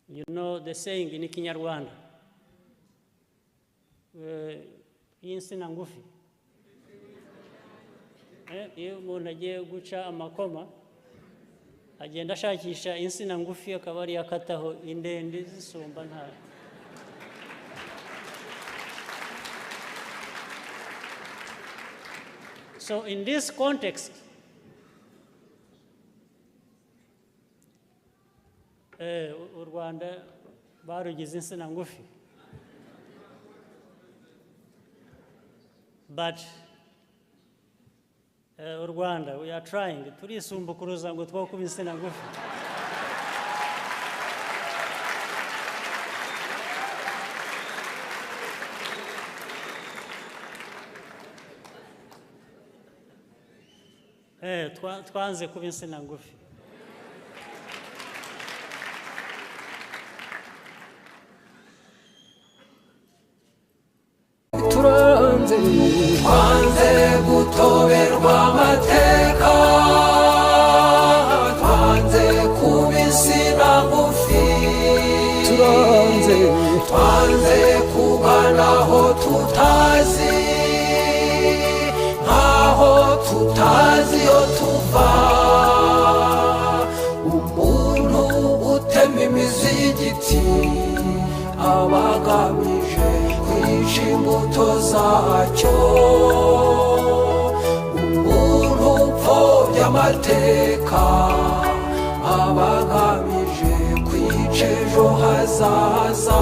You know the saying in Kinyarwanda, insina ngufi. Iyo umuntu agiye guca amakoma agenda ashakisha insina ngufi akaba ari yakataho indende zisumba nta. So in this context, u Rwanda barugize insina ngufi. But u Rwanda, we are trying. Turisumbukuruza ngo twakuba insina ngufi. Twanze kuba insina ngufi. Twanze gutoberwa amateka, twanze kuba insina ngufi, twanze kuganaho tutazi, nkaho tutazi iyo tuva. Umuntu utema imizi y'igiti aba agamije kwica imbuto zacyo. Umuntu upfobya amateka aba agamije kwica ejo hazaza.